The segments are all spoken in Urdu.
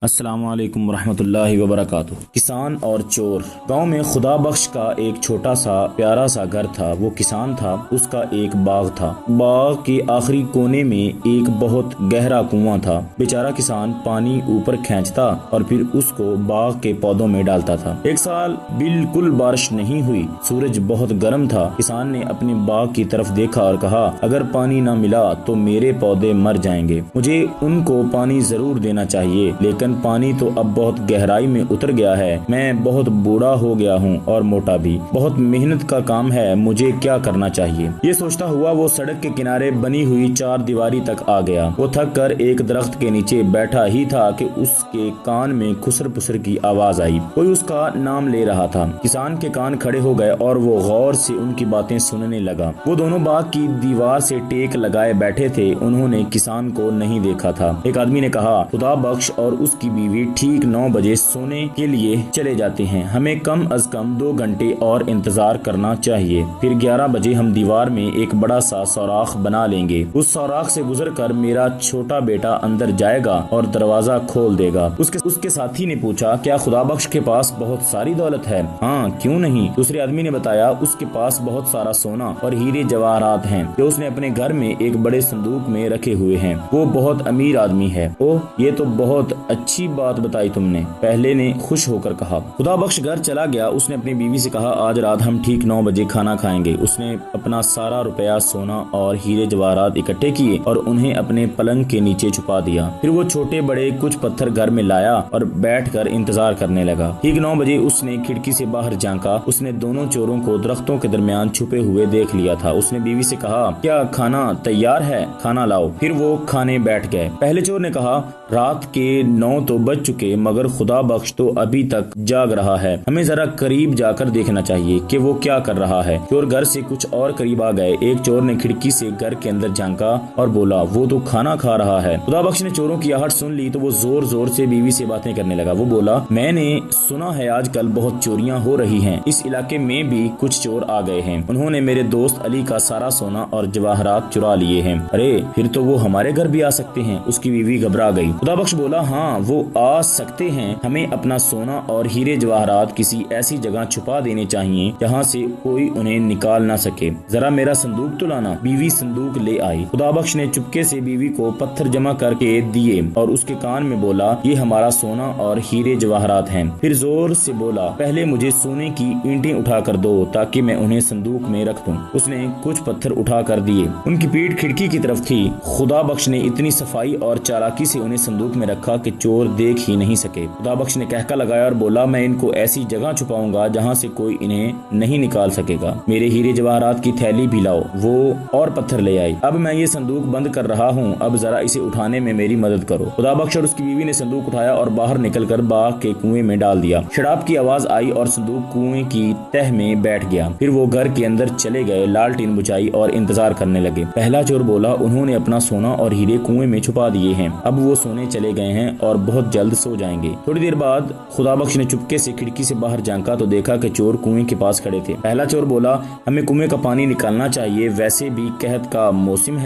السلام علیکم ورحمۃ اللہ وبرکاتہ۔ کسان اور چور۔ گاؤں میں خدا بخش کا ایک چھوٹا سا پیارا سا گھر تھا۔ وہ کسان تھا، اس کا ایک باغ تھا۔ باغ کے آخری کونے میں ایک بہت گہرا کنواں تھا۔ بیچارہ کسان پانی اوپر کھینچتا اور پھر اس کو باغ کے پودوں میں ڈالتا تھا۔ ایک سال بالکل بارش نہیں ہوئی، سورج بہت گرم تھا۔ کسان نے اپنے باغ کی طرف دیکھا اور کہا، اگر پانی نہ ملا تو میرے پودے مر جائیں گے، مجھے ان کو پانی ضرور دینا چاہیے، لیکن پانی تو اب بہت گہرائی میں اتر گیا ہے، میں بہت بوڑھا ہو گیا ہوں اور موٹا بھی، بہت محنت کا کام ہے، مجھے کیا کرنا چاہیے؟ یہ سوچتا ہوا وہ سڑک کے کنارے بنی ہوئی چار دیواری تک آ گیا۔ وہ تھک کر ایک درخت کے نیچے بیٹھا ہی تھا کہ اس کے کان میں خسر پسر کی آواز آئی، کوئی اس کا نام لے رہا تھا۔ کسان کے کان کھڑے ہو گئے اور وہ غور سے ان کی باتیں سننے لگا۔ وہ دونوں باغ کی دیوار سے ٹیک لگائے بیٹھے تھے، انہوں نے کسان کو نہیں دیکھا تھا۔ ایک آدمی نے کہا، خدا بخش اور اس کی بیوی ٹھیک 9 بجے سونے کے لیے چلے جاتے ہیں، ہمیں کم از کم 2 گھنٹے اور انتظار کرنا چاہیے، پھر 11 بجے ہم دیوار میں ایک بڑا سا سوراخ بنا لیں گے، اس سوراخ سے گزر کر میرا چھوٹا بیٹا اندر جائے گا اور دروازہ کھول دے گا۔ اس کے ساتھی نے پوچھا، کیا خدا بخش کے پاس بہت ساری دولت ہے؟ ہاں، کیوں نہیں؟ دوسرے آدمی نے بتایا، اس کے پاس بہت سارا سونا اور ہیرے جواہرات ہیں جو اس نے اپنے گھر میں ایک بڑے صندوق میں رکھے ہوئے ہیں، وہ بہت امیر آدمی ہے۔ اوہ، یہ تو بہت اچھی بات بتائی تم نے، پہلے نے خوش ہو کر کہا۔ خدا بخش گھر چلا گیا، اس نے اپنی بیوی سے کہا، آج رات ہم ٹھیک 9 بجے کھانا کھائیں گے۔ اس نے اپنا سارا روپیہ، سونا اور ہیرے جواہرات اکٹھے کیے اور انہیں اپنے پلنگ کے نیچے چھپا دیا۔ پھر وہ چھوٹے بڑے کچھ پتھر گھر میں لایا اور بیٹھ کر انتظار کرنے لگا۔ ٹھیک 9 بجے اس نے کھڑکی سے باہر جھانکا، اس نے دونوں چوروں کو درختوں کے درمیان چھپے ہوئے دیکھ لیا تھا۔ اس نے بیوی سے کہا، کیا کھانا تیار ہے؟ کھانا لاؤ۔ پھر وہ کھانے بیٹھ گئے۔ پہلے چور نے کہا، رات کے 9 تو بج چکے مگر خدا بخش تو ابھی تک جاگ رہا ہے، ہمیں ذرا قریب جا کر دیکھنا چاہیے کہ وہ کیا کر رہا ہے۔ چور گھر سے کچھ اور قریب آ گئے۔ ایک چور نے کھڑکی سے گھر کے اندر جھانکا اور بولا، وہ تو کھانا کھا رہا ہے۔ خدا بخش نے چوروں کی آہٹ سن لی تو وہ زور زور سے بیوی سے باتیں کرنے لگا۔ وہ بولا، میں نے سنا ہے آج کل بہت چوریاں ہو رہی ہیں، اس علاقے میں بھی کچھ چور آ گئے ہیں، انہوں نے میرے دوست علی کا سارا سونا اور جواہرات چرا لیے ہیں۔ ارے، پھر تو وہ ہمارے گھر بھی آ سکتے ہیں۔ اس کی بیوی گھبرا گئی۔ خدا بخش بولا، ہاں وہ آ سکتے ہیں، ہمیں اپنا سونا اور ہیرے جواہرات کسی ایسی جگہ چھپا دینے چاہیے جہاں سے کوئی انہیں نکال نہ سکے، ذرا میرا صندوق تو لانا۔ بیوی صندوق لے آئی۔ خدا بخش نے چپکے سے بیوی کو پتھر جمع کر کے دیے اور اس کے کان میں بولا، یہ ہمارا سونا اور ہیرے جواہرات ہیں۔ پھر زور سے بولا، پہلے مجھے سونے کی اینٹیں اٹھا کر دو تاکہ میں انہیں صندوق میں رکھ دوں۔ اس نے کچھ پتھر اٹھا کر دیے۔ ان کی پیٹھ کھڑکی کی طرف تھی۔ خدا بخش نے اتنی صفائی اور چالاکی سے انہیں صندوق میں رکھا کہ چور دیکھ ہی نہیں سکے۔ خدا بخش نے کہکا لگایا اور بولا، میں ان کو ایسی جگہ چھپاؤں گا جہاں سے کوئی انہیں نہیں نکال سکے گا، میرے ہیرے جواہرات کی تھیلی بھی لاؤ۔ وہ اور پتھر لے آئی۔ اب میں یہ صندوق بند کر رہا ہوں، اب ذرا اسے اٹھانے میں میری مدد کرو۔ خدا بخش اور اس کی بیوی نے صندوق اٹھایا اور باہر نکل کر باغ کے کنویں میں ڈال دیا۔ شراب کی آواز آئی اور صندوق کنویں کی تہ میں بیٹھ گیا۔ پھر وہ گھر کے اندر چلے گئے، لالٹین بجھائی اور انتظار کرنے لگے۔ پہلا چور بولا، انہوں نے اپنا سونا اور ہیرے کنویں میں چھپا دیے ہیں، اب وہ سونے چلے گئے ہیں اور بہت جلد سو جائیں گے۔ تھوڑی دیر بعد خدا بخش نے چپکے سے کھڑکی سے باہر جھانکا تو دیکھا کہ چور کنویں کے پاس کھڑے تھے۔ پہلا چور بولا، ہمیں کنویں کا پانی نکالنا چاہیے، ویسے بھی قحط کا موسم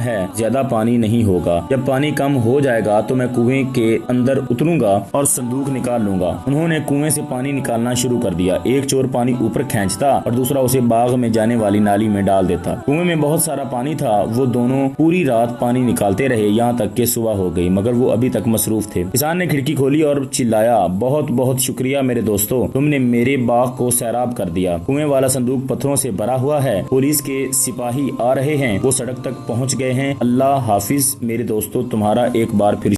ہے، زیادہ پانی نہیں ہوگا، جب پانی کم ہو جائے گا تو میں کنویں کے اندر اتروں گا اور صندوق نکال لوں گا۔ انہوں نے کنویں سے پانی نکالنا شروع کر دیا۔ ایک چور پانی اوپر کھینچتا اور دوسرا اسے باغ میں جانے والی نالی میں ڈال دیتا۔ کنویں میں بہت سارا پانی تھا۔ وہ دونوں پوری رات پانی نکالتے رہے یہاں تک کہ صبح ہو گئی، مگر وہ ابھی تک مصروف تھے۔ کسان نے کھڑکی کھولی اور چلایا، بہت بہت شکریہ میرے دوستو، تم نے میرے باغ کو سیراب کر دیا۔ کنویں والا صندوق پتھروں سے بھرا ہوا ہے، پولیس کے سپاہی آ رہے ہیں، وہ سڑک تک پہنچ گئے ہیں۔ اللہ حافظ میرے دوستو، تمہارا ایک بار پھر